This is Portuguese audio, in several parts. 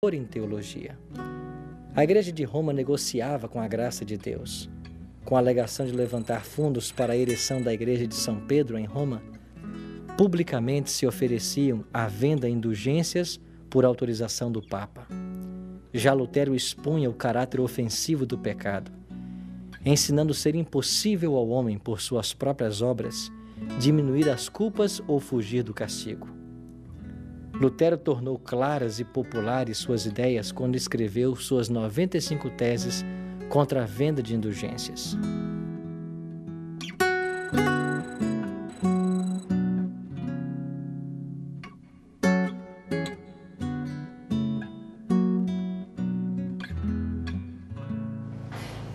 em teologia. A Igreja de Roma negociava com a graça de Deus. Com a alegação de levantar fundos para a ereção da Igreja de São Pedro em Roma, publicamente se ofereciam à venda indulgências por autorização do Papa. Já Lutero expunha o caráter ofensivo do pecado, ensinando ser impossível ao homem, por suas próprias obras, diminuir as culpas ou fugir do castigo. Lutero tornou claras e populares suas ideias quando escreveu suas 95 teses contra a venda de indulgências.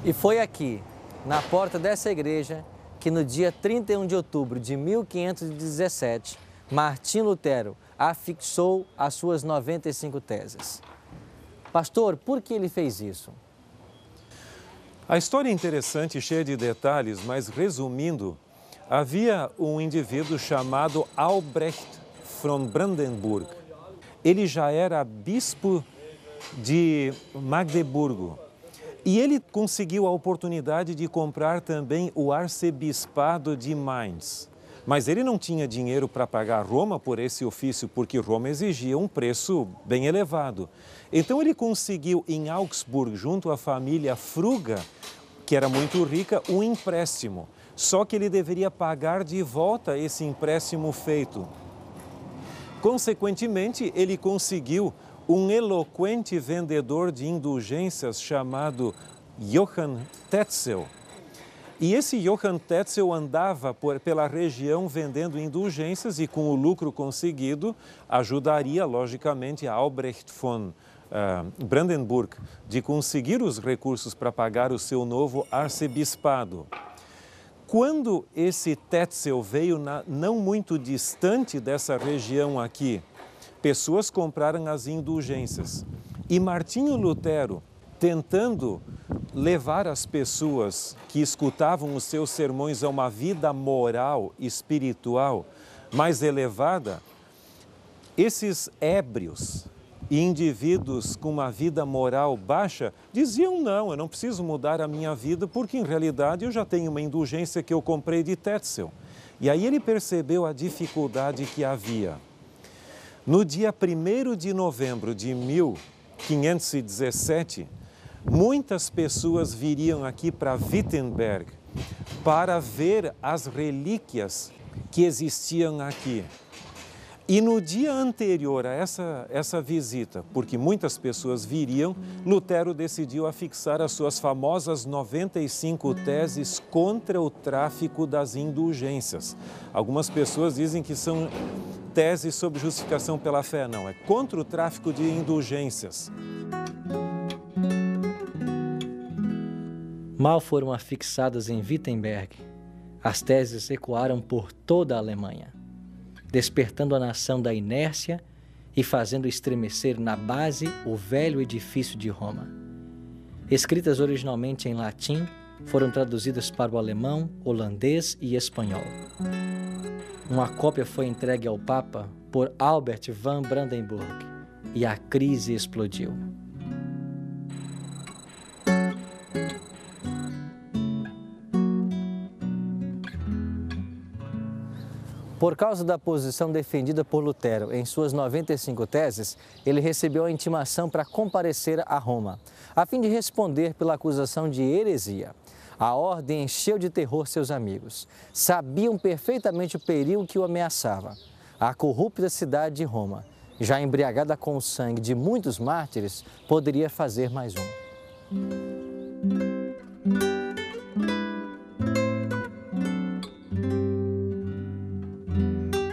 E foi aqui, na porta dessa igreja, que no dia 31 de outubro de 1517, Martim Lutero afixou as suas 95 teses. Pastor, por que ele fez isso? A história é interessante e cheia de detalhes, mas resumindo, havia um indivíduo chamado Albrecht von Brandenburg. Ele já era bispo de Magdeburgo e ele conseguiu a oportunidade de comprar também o arcebispado de Mainz. Mas ele não tinha dinheiro para pagar Roma por esse ofício, porque Roma exigia um preço bem elevado. Então ele conseguiu em Augsburg, junto à família Fruga, que era muito rica, um empréstimo. Só que ele deveria pagar de volta esse empréstimo feito. Consequentemente, ele conseguiu um eloquente vendedor de indulgências chamado Johann Tetzel. E esse Johann Tetzel andava pela região vendendo indulgências e com o lucro conseguido ajudaria, logicamente, a Albrecht von Brandenburg de conseguir os recursos para pagar o seu novo arcebispado. Quando esse Tetzel veio não muito distante dessa região aqui, pessoas compraram as indulgências. E Martinho Lutero, tentando levar as pessoas que escutavam os seus sermões a uma vida moral, espiritual mais elevada, esses ébrios e indivíduos com uma vida moral baixa diziam: não, eu não preciso mudar a minha vida porque em realidade eu já tenho uma indulgência que eu comprei de Tetzel. E aí ele percebeu a dificuldade que havia. No dia 1º de novembro de 1517, muitas pessoas viriam aqui para Wittenberg para ver as relíquias que existiam aqui. E no dia anterior a essa visita, porque muitas pessoas viriam, Lutero decidiu afixar as suas famosas 95 teses contra o tráfico das indulgências. Algumas pessoas dizem que são teses sobre justificação pela fé. Não, é contra o tráfico de indulgências. Mal foram afixadas em Wittenberg, as teses ecoaram por toda a Alemanha, despertando a nação da inércia e fazendo estremecer na base o velho edifício de Roma. Escritas originalmente em latim, foram traduzidas para o alemão, holandês e espanhol. Uma cópia foi entregue ao Papa por Albert von Brandenburg e a crise explodiu. Por causa da posição defendida por Lutero em suas 95 teses, ele recebeu a intimação para comparecer a Roma, a fim de responder pela acusação de heresia. A ordem encheu de terror seus amigos. Sabiam perfeitamente o perigo que o ameaçava. A corrupta cidade de Roma, já embriagada com o sangue de muitos mártires, poderia fazer mais um.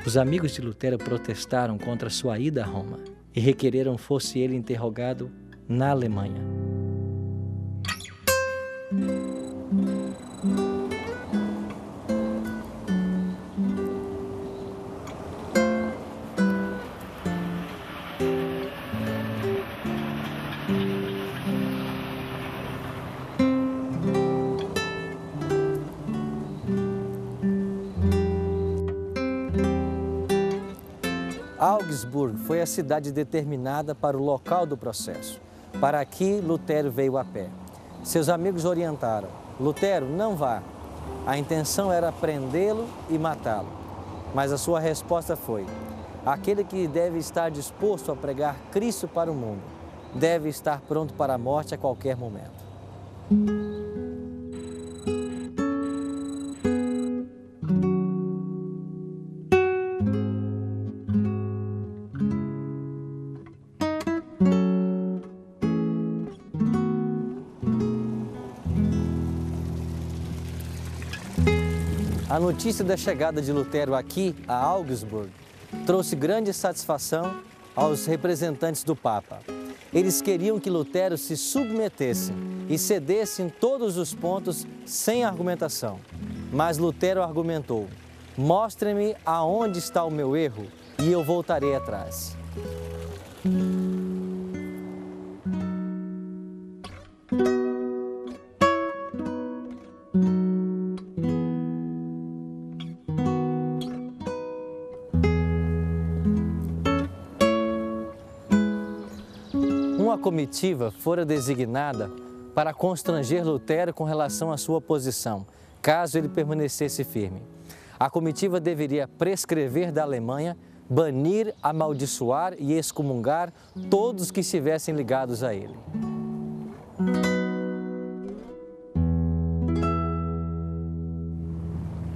Os amigos de Lutero protestaram contra sua ida a Roma e requereram fosse ele interrogado na Alemanha. Augsburg foi a cidade determinada para o local do processo. Para aqui, Lutero veio a pé. Seus amigos orientaram: Lutero, não vá. A intenção era prendê-lo e matá-lo. Mas a sua resposta foi: aquele que deve estar disposto a pregar Cristo para o mundo deve estar pronto para a morte a qualquer momento. A notícia da chegada de Lutero aqui, a Augsburg, trouxe grande satisfação aos representantes do Papa. Eles queriam que Lutero se submetesse e cedesse em todos os pontos sem argumentação. Mas Lutero argumentou: mostre-me aonde está o meu erro e eu voltarei atrás. Uma comitiva fora designada para constranger Lutero com relação à sua posição, caso ele permanecesse firme. A comitiva deveria prescrever da Alemanha, banir, amaldiçoar e excomungar todos que estivessem ligados a ele.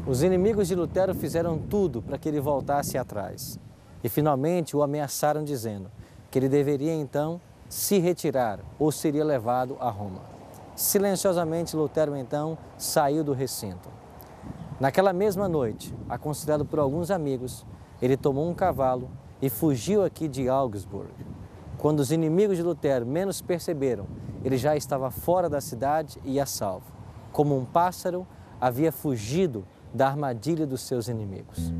Os inimigos de Lutero fizeram tudo para que ele voltasse atrás e finalmente o ameaçaram dizendo que ele deveria então se retirar ou seria levado a Roma. Silenciosamente, Lutero então saiu do recinto. Naquela mesma noite, aconselhado por alguns amigos, ele tomou um cavalo e fugiu aqui de Augsburg. Quando os inimigos de Lutero menos perceberam, ele já estava fora da cidade e a salvo. Como um pássaro, havia fugido da armadilha dos seus inimigos.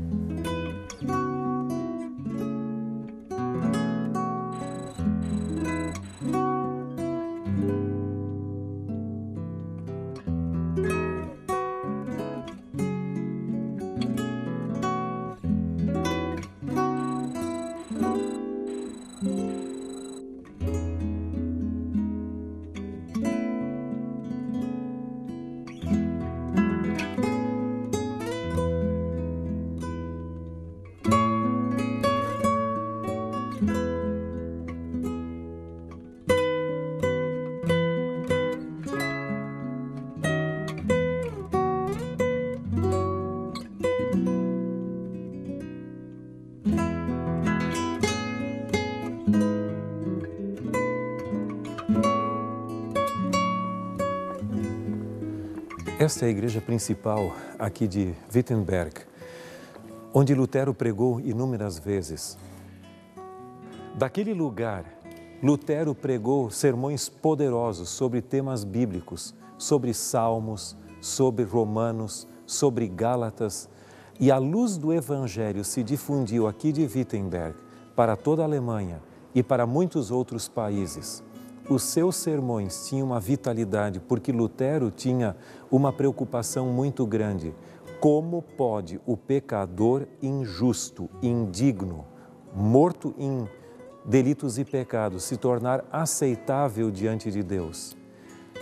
Esta é a igreja principal aqui de Wittenberg, onde Lutero pregou inúmeras vezes. Daquele lugar, Lutero pregou sermões poderosos sobre temas bíblicos, sobre Salmos, sobre Romanos, sobre Gálatas, e a luz do Evangelho se difundiu aqui de Wittenberg para toda a Alemanha e para muitos outros países. Os seus sermões tinham uma vitalidade, porque Lutero tinha uma preocupação muito grande. Como pode o pecador injusto, indigno, morto em delitos e pecados, se tornar aceitável diante de Deus?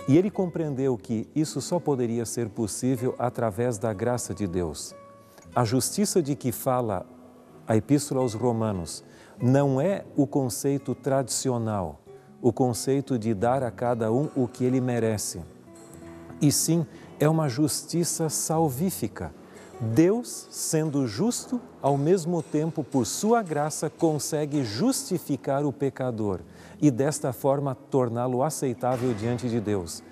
E ele compreendeu que isso só poderia ser possível através da graça de Deus. A justiça de que fala a Epístola aos Romanos não é o conceito tradicional, o conceito de dar a cada um o que ele merece. E sim, é uma justiça salvífica. Deus, sendo justo, ao mesmo tempo, por sua graça, consegue justificar o pecador e desta forma torná-lo aceitável diante de Deus.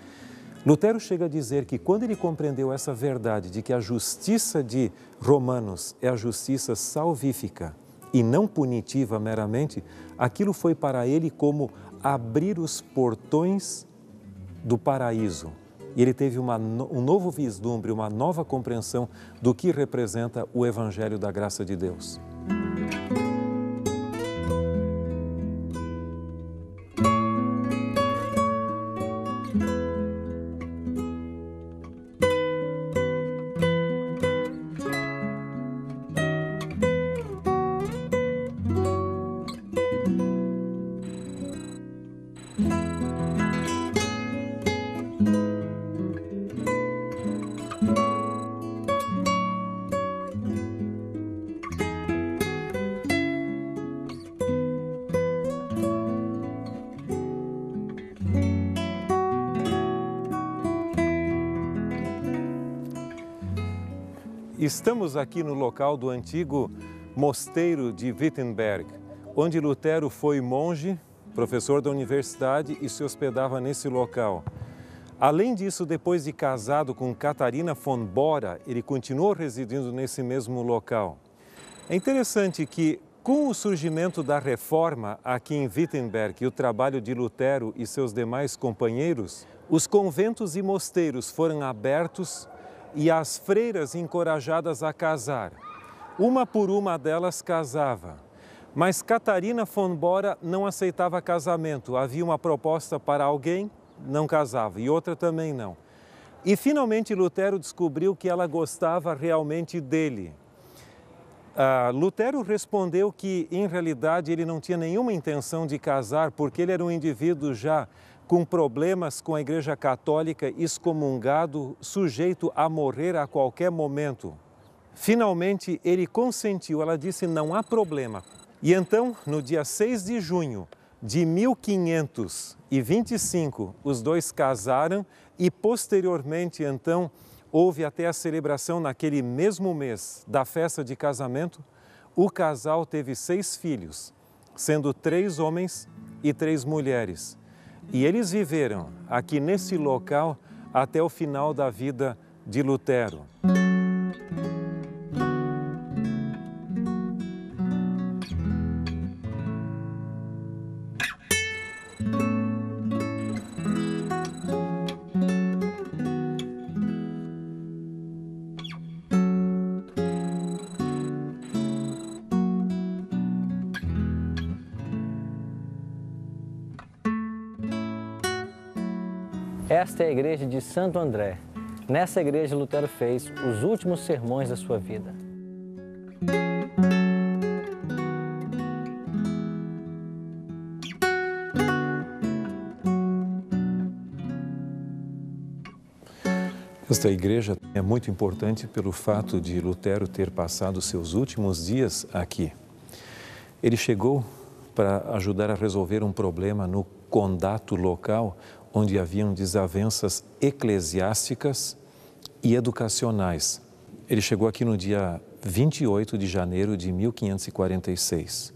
Lutero chega a dizer que quando ele compreendeu essa verdade de que a justiça de Romanos é a justiça salvífica e não punitiva meramente, aquilo foi para ele como abrir os portões do paraíso. E ele teve um novo vislumbre, uma nova compreensão do que representa o Evangelho da graça de Deus. Estamos aqui no local do antigo mosteiro de Wittenberg, onde Lutero foi monge, professor da universidade e se hospedava nesse local. Além disso, depois de casado com Catarina von Bora, ele continuou residindo nesse mesmo local. É interessante que, com o surgimento da Reforma aqui em Wittenberg e o trabalho de Lutero e seus demais companheiros, os conventos e mosteiros foram abertos e as freiras encorajadas a casar. Uma por uma delas casava. Mas Catarina von Bora não aceitava casamento. Havia uma proposta para alguém, não casava, e outra também não. E finalmente Lutero descobriu que ela gostava realmente dele. Lutero respondeu que, em realidade, ele não tinha nenhuma intenção de casar, porque ele era um indivíduo já com problemas com a Igreja Católica, excomungado, sujeito a morrer a qualquer momento. Finalmente, ele consentiu, ela disse, não há problema. E então, no dia 6 de junho de 1525, os dois casaram e, posteriormente, então, houve até a celebração naquele mesmo mês da festa de casamento. O casal teve 6 filhos, sendo 3 homens e 3 mulheres. E eles viveram aqui nesse local até o final da vida de Lutero. Esta é a igreja de Santo André. Nessa igreja, Lutero fez os últimos sermões da sua vida. Esta igreja é muito importante pelo fato de Lutero ter passado seus últimos dias aqui. Ele chegou para ajudar a resolver um problema no condato local, onde haviam desavenças eclesiásticas e educacionais. Ele chegou aqui no dia 28 de janeiro de 1546.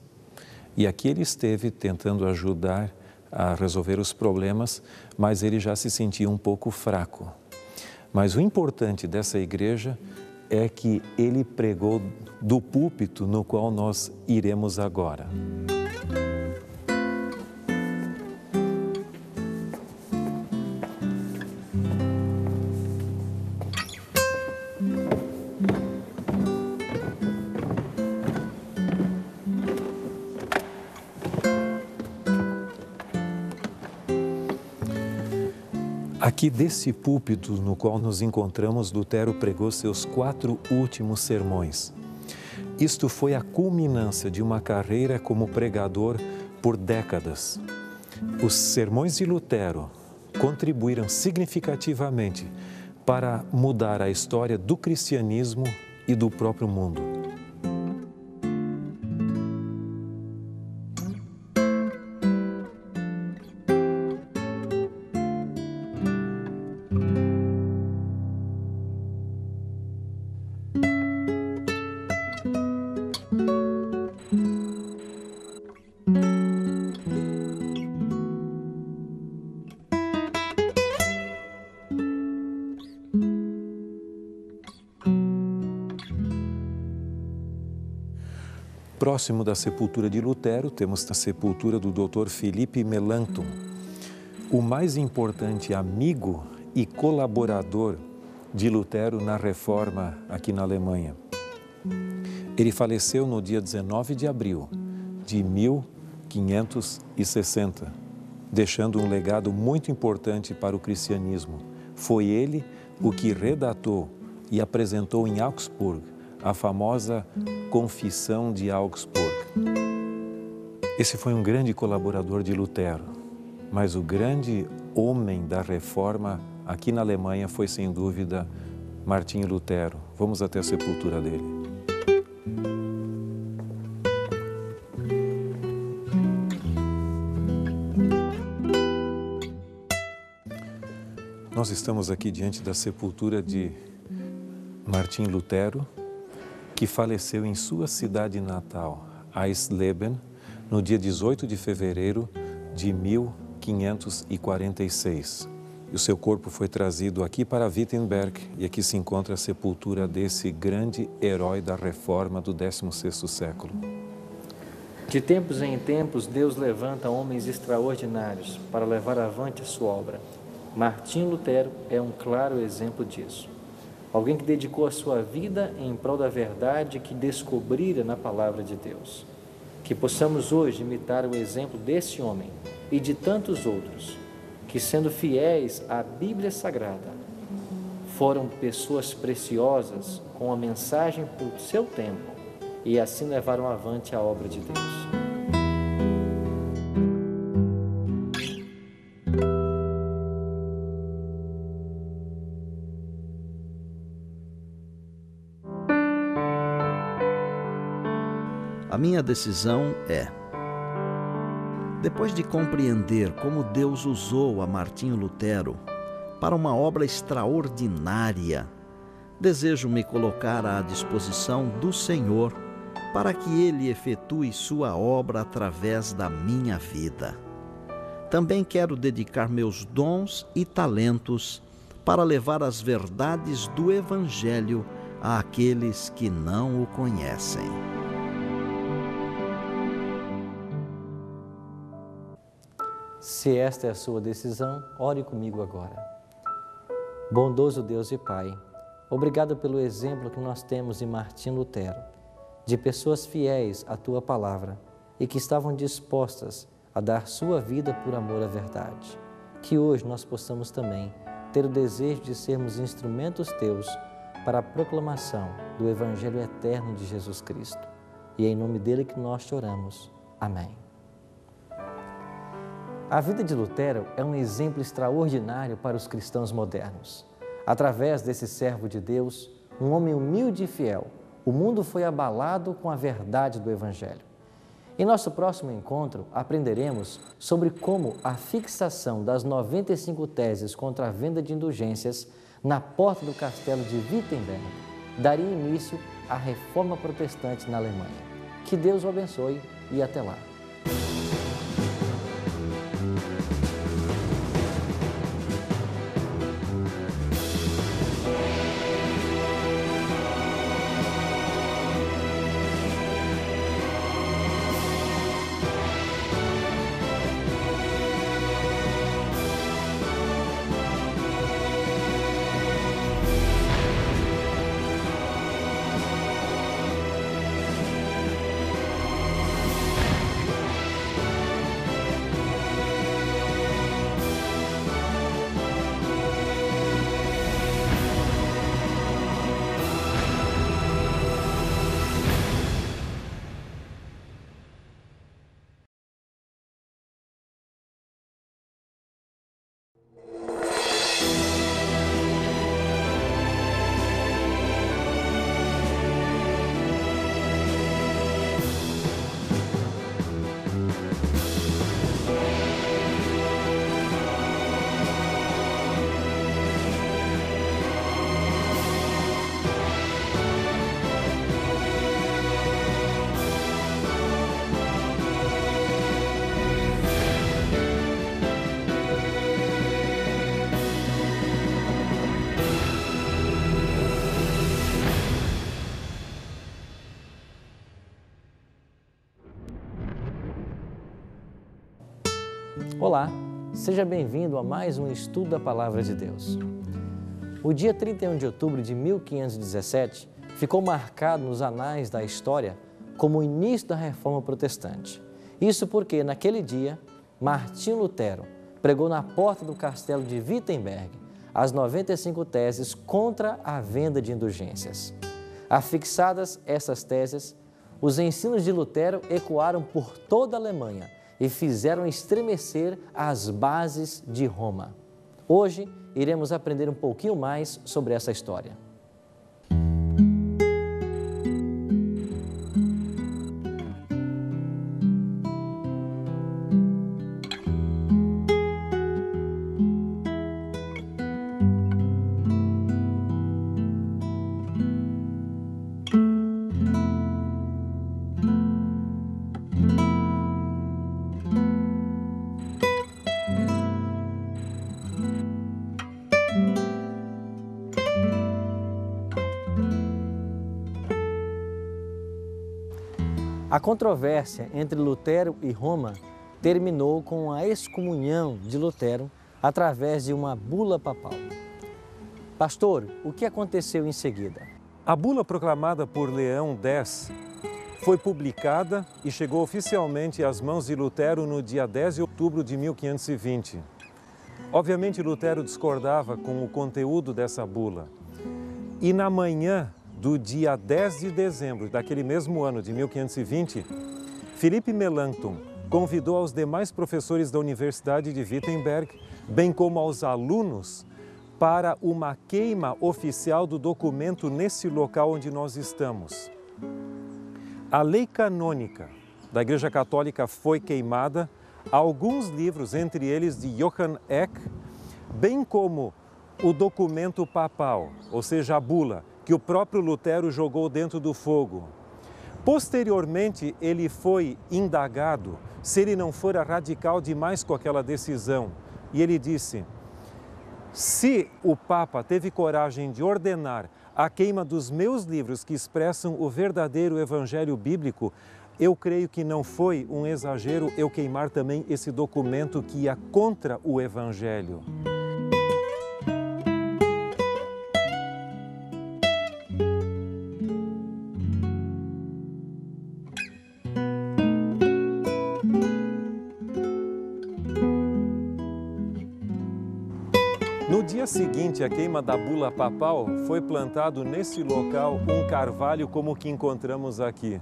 E aqui ele esteve tentando ajudar a resolver os problemas, mas ele já se sentia um pouco fraco. Mas o importante dessa igreja é que ele pregou do púlpito no qual nós iremos agora. Aqui desse púlpito no qual nos encontramos, Lutero pregou seus 4 últimos sermões. Isto foi a culminância de uma carreira como pregador por décadas. Os sermões de Lutero contribuíram significativamente para mudar a história do cristianismo e do próprio mundo. Próximo da sepultura de Lutero, temos a sepultura do Dr. Philipp Melanchthon, o mais importante amigo e colaborador de Lutero na Reforma aqui na Alemanha. Ele faleceu no dia 19 de abril de 1560, deixando um legado muito importante para o cristianismo. Foi ele o que redatou e apresentou em Augsburg a famosa Confissão de Augsburg. Esse foi um grande colaborador de Lutero. mas o grande homem da reforma aqui na Alemanha foi, sem dúvida, Martinho Lutero. Vamos até a sepultura dele. Nós estamos aqui diante da sepultura de Martinho Lutero, que faleceu em sua cidade natal, Eisleben, no dia 18 de fevereiro de 1546. E o seu corpo foi trazido aqui para Wittenberg, e aqui se encontra a sepultura desse grande herói da Reforma do 16º século. De tempos em tempos, Deus levanta homens extraordinários para levar avante a sua obra. Martinho Lutero é um claro exemplo disso. Alguém que dedicou a sua vida em prol da verdade que descobrira na palavra de Deus. Que possamos hoje imitar o exemplo desse homem e de tantos outros, que sendo fiéis à Bíblia Sagrada, foram pessoas preciosas com a mensagem do seu tempo e assim levaram avante a obra de Deus. A minha decisão é: depois de compreender como Deus usou a Martinho Lutero para uma obra extraordinária, desejo me colocar à disposição do Senhor para que Ele efetue sua obra através da minha vida. Também quero dedicar meus dons e talentos para levar as verdades do Evangelho àqueles que não o conhecem. Se esta é a sua decisão, ore comigo agora. Bondoso Deus e Pai, obrigado pelo exemplo que nós temos de Martinho Lutero, de pessoas fiéis à Tua palavra e que estavam dispostas a dar sua vida por amor à verdade. Que hoje nós possamos também ter o desejo de sermos instrumentos Teus para a proclamação do Evangelho eterno de Jesus Cristo. E é em nome dele que nós te oramos. Amém. A vida de Lutero é um exemplo extraordinário para os cristãos modernos. Através desse servo de Deus, um homem humilde e fiel, o mundo foi abalado com a verdade do Evangelho. Em nosso próximo encontro, aprenderemos sobre como a fixação das 95 teses contra a venda de indulgências na porta do castelo de Wittenberg daria início à reforma protestante na Alemanha. Que Deus o abençoe e até lá. Olá, seja bem-vindo a mais um estudo da Palavra de Deus. O dia 31 de outubro de 1517 ficou marcado nos anais da história como o início da Reforma Protestante. Isso porque, naquele dia, Martinho Lutero pregou na porta do castelo de Wittenberg as 95 teses contra a venda de indulgências. Afixadas essas teses, os ensinos de Lutero ecoaram por toda a Alemanha e fizeram estremecer as bases de Roma. Hoje, iremos aprender um pouquinho mais sobre essa história. A controvérsia entre Lutero e Roma terminou com a excomunhão de Lutero através de uma bula papal. Pastor, o que aconteceu em seguida? A bula proclamada por Leão X foi publicada e chegou oficialmente às mãos de Lutero no dia 10 de outubro de 1520. Obviamente, Lutero discordava com o conteúdo dessa bula. E na manhã do dia 10 de dezembro daquele mesmo ano de 1520, Filipe Melanchthon convidou aos demais professores da Universidade de Wittenberg, bem como aos alunos, para uma queima oficial do documento nesse local onde nós estamos. A lei canônica da Igreja Católica foi queimada, alguns livros, entre eles de Johann Eck, bem como o documento papal, ou seja, a bula, que o próprio Lutero jogou dentro do fogo. Posteriormente, ele foi indagado se ele não fora radical demais com aquela decisão. E ele disse: se o Papa teve coragem de ordenar a queima dos meus livros que expressam o verdadeiro evangelho bíblico, eu creio que não foi um exagero eu queimar também esse documento que ia contra o evangelho. No dia seguinte à queima da bula papal, foi plantado nesse local um carvalho como o que encontramos aqui.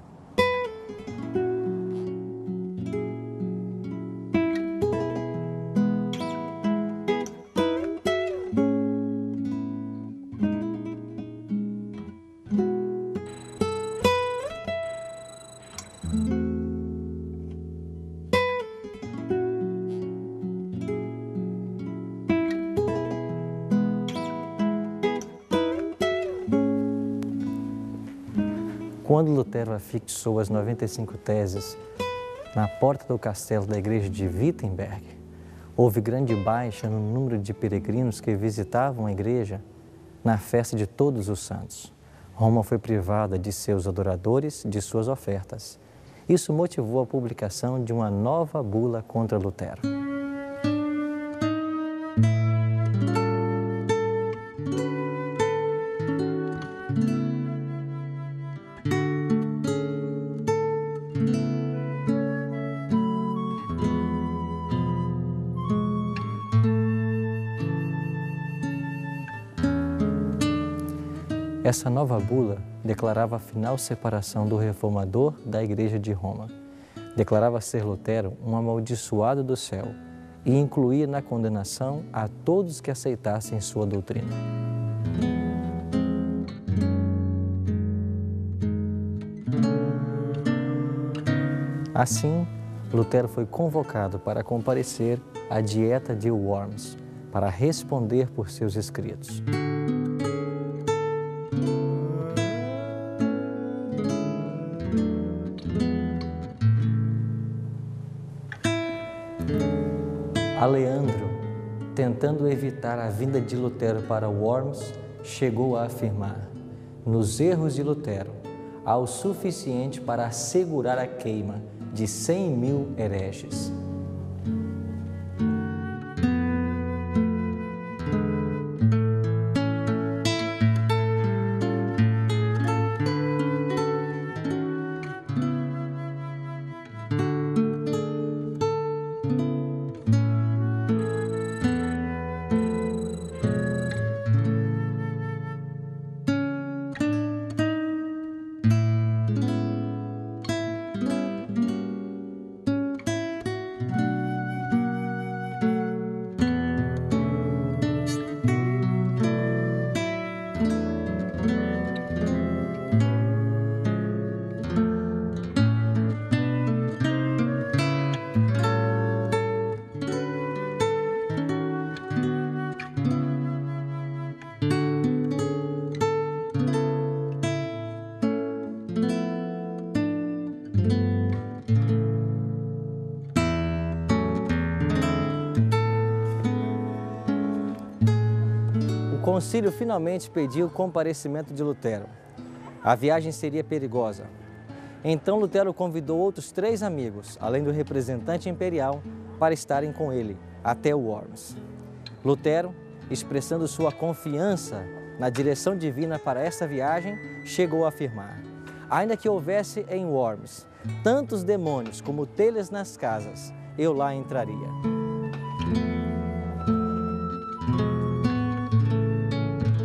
Quando Lutero afixou as 95 teses na porta do castelo da igreja de Wittenberg, houve grande baixa no número de peregrinos que visitavam a igreja na festa de Todos os Santos. Roma foi privada de seus adoradores, de suas ofertas. Isso motivou a publicação de uma nova bula contra Lutero. Essa nova bula declarava a final separação do reformador da Igreja de Roma. Declarava ser Lutero um amaldiçoado do céu e incluía na condenação a todos que aceitassem sua doutrina. Assim, Lutero foi convocado para comparecer à Dieta de Worms, para responder por seus escritos. Aleandro, tentando evitar a vinda de Lutero para Worms, chegou a afirmar: nos erros de Lutero, há o suficiente para assegurar a queima de 100.000 hereges. concílio finalmente pediu o comparecimento de Lutero. A viagem seria perigosa. Então Lutero convidou outros 3 amigos, além do representante imperial, para estarem com ele até Worms. Lutero, expressando sua confiança na direção divina para essa viagem, chegou a afirmar: ainda que houvesse em Worms tantos demônios como telhas nas casas, eu lá entraria.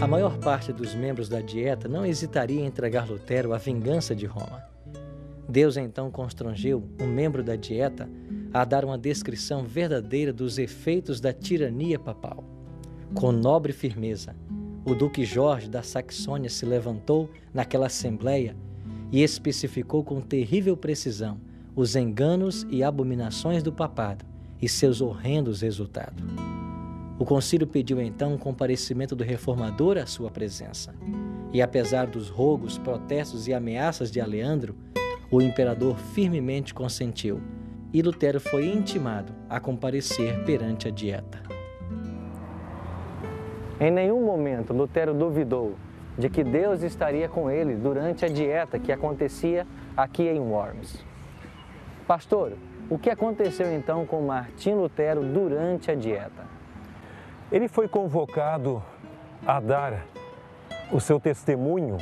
A maior parte dos membros da Dieta não hesitaria em entregar Lutero à vingança de Roma. Deus então constrangeu um membro da Dieta a dar uma descrição verdadeira dos efeitos da tirania papal. Com nobre firmeza, o Duque Jorge da Saxônia se levantou naquela assembleia e especificou com terrível precisão os enganos e abominações do papado e seus horrendos resultados. O concílio pediu então o comparecimento do reformador à sua presença. E apesar dos rogos, protestos e ameaças de Aleandro, o imperador firmemente consentiu e Lutero foi intimado a comparecer perante a Dieta. Em nenhum momento Lutero duvidou de que Deus estaria com ele durante a Dieta que acontecia aqui em Worms. Pastor, o que aconteceu então com Martim Lutero durante a Dieta? Ele foi convocado a dar o seu testemunho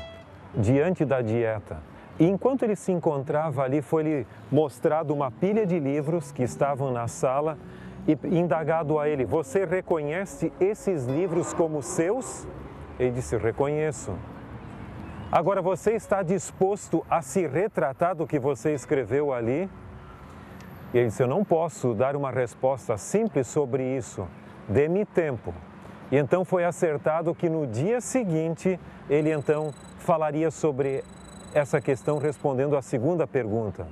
diante da Dieta. E enquanto ele se encontrava ali, foi-lhe mostrado uma pilha de livros que estavam na sala e indagado a ele: você reconhece esses livros como seus? Ele disse: reconheço. Agora, você está disposto a se retratar do que você escreveu ali? E ele disse: eu não posso dar uma resposta simples sobre isso. Dê-me tempo. E então foi acertado que no dia seguinte ele então falaria sobre essa questão, respondendo à segunda pergunta.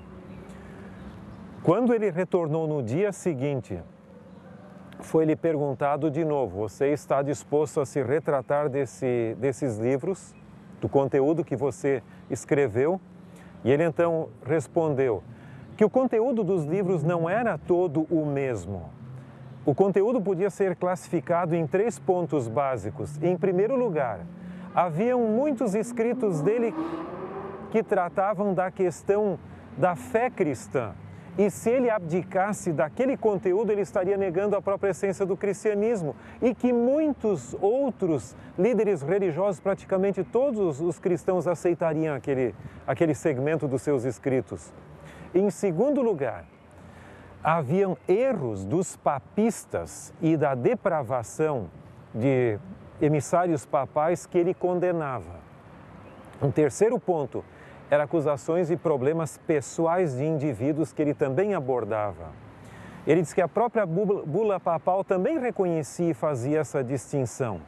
Quando ele retornou no dia seguinte, foi-lhe perguntado de novo: você está disposto a se retratar desses livros, do conteúdo que você escreveu? E ele então respondeu que o conteúdo dos livros não era todo o mesmo. O conteúdo podia ser classificado em 3 pontos básicos. Em primeiro lugar, haviam muitos escritos dele que tratavam da questão da fé cristã. E se ele abdicasse daquele conteúdo, ele estaria negando a própria essência do cristianismo. E que muitos outros líderes religiosos, praticamente todos os cristãos, aceitariam aquele segmento dos seus escritos. Em segundo lugar, haviam erros dos papistas e da depravação de emissários papais que ele condenava. Um terceiro ponto era acusações e problemas pessoais de indivíduos que ele também abordava. Ele diz que a própria bula papal também reconhecia e fazia essa distinção.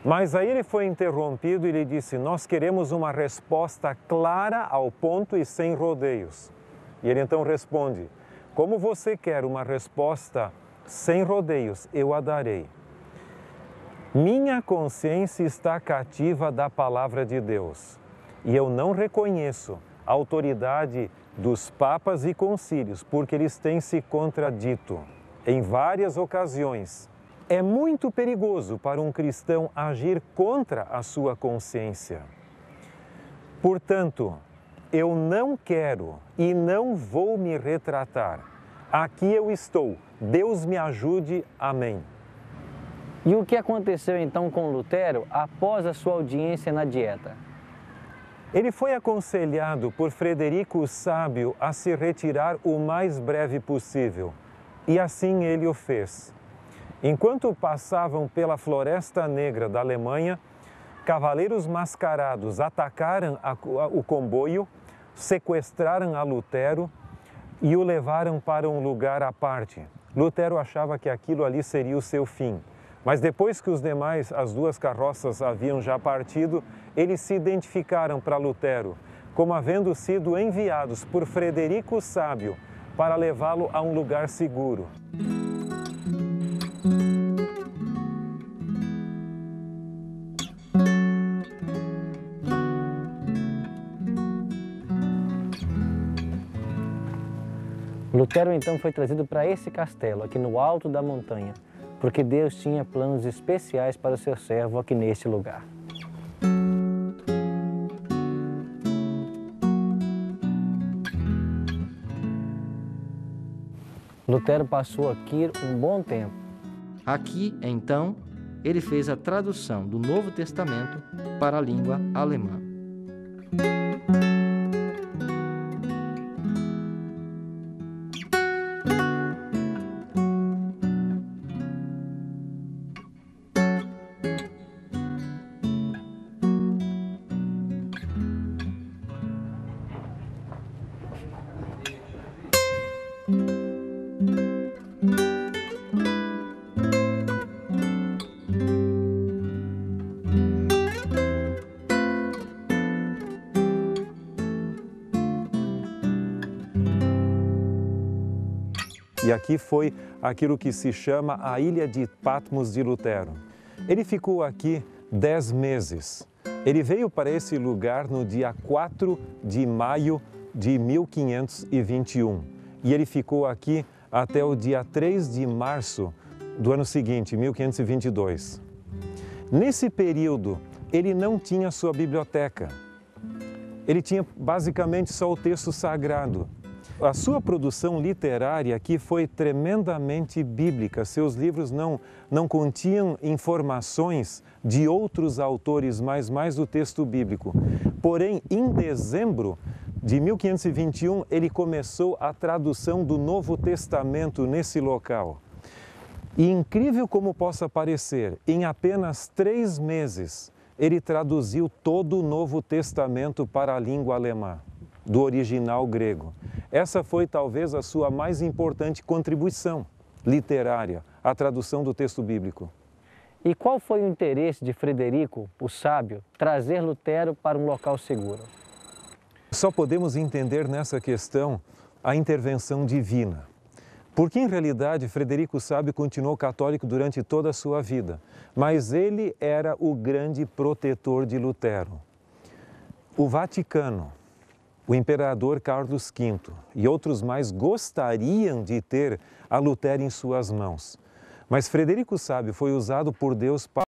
Mas aí ele foi interrompido e ele disse: nós queremos uma resposta clara, ao ponto e sem rodeios. E ele então responde: como você quer uma resposta sem rodeios, eu a darei. Minha consciência está cativa da palavra de Deus e eu não reconheço a autoridade dos papas e concílios, porque eles têm se contradito em várias ocasiões. É muito perigoso para um cristão agir contra a sua consciência. Portanto, eu não quero e não vou me retratar. Aqui eu estou. Deus me ajude. Amém. E o que aconteceu então com Lutero após a sua audiência na Dieta? Ele foi aconselhado por Frederico o Sábio a se retirar o mais breve possível. E assim ele o fez. Enquanto passavam pela Floresta Negra da Alemanha, cavaleiros mascarados atacaram o comboio, sequestraram a Lutero e o levaram para um lugar à parte. Lutero achava que aquilo ali seria o seu fim. Mas depois que as 2 carroças haviam já partido, eles se identificaram para Lutero como havendo sido enviados por Frederico o Sábio para levá-lo a um lugar seguro. Lutero então foi trazido para esse castelo, aqui no alto da montanha, porque Deus tinha planos especiais para o seu servo aqui neste lugar. Lutero passou aqui um bom tempo. Aqui, então, ele fez a tradução do Novo Testamento para a língua alemã. E aqui foi aquilo que se chama a Ilha de Patmos de Lutero. Ele ficou aqui 10 meses. Ele veio para esse lugar no dia 4 de maio de 1521. E ele ficou aqui até o dia 3 de março do ano seguinte, 1522. Nesse período, ele não tinha sua biblioteca. Ele tinha basicamente só o texto sagrado. A sua produção literária aqui foi tremendamente bíblica. Seus livros não continham informações de outros autores, mas mais do texto bíblico. Porém, em dezembro de 1521, ele começou a tradução do Novo Testamento nesse local. E incrível como possa parecer, em apenas 3 meses, ele traduziu todo o Novo Testamento para a língua alemã, do original grego. Essa foi talvez a sua mais importante contribuição literária, a tradução do texto bíblico. E qual foi o interesse de Frederico, o sábio, trazer Lutero para um local seguro? Só podemos entender nessa questão a intervenção divina. Porque, em realidade, Frederico o Sábio continuou católico durante toda a sua vida, mas ele era o grande protetor de Lutero. O Vaticano, o imperador Carlos V e outros mais gostariam de ter a Lutero em suas mãos. Mas Frederico o Sábio foi usado por Deus para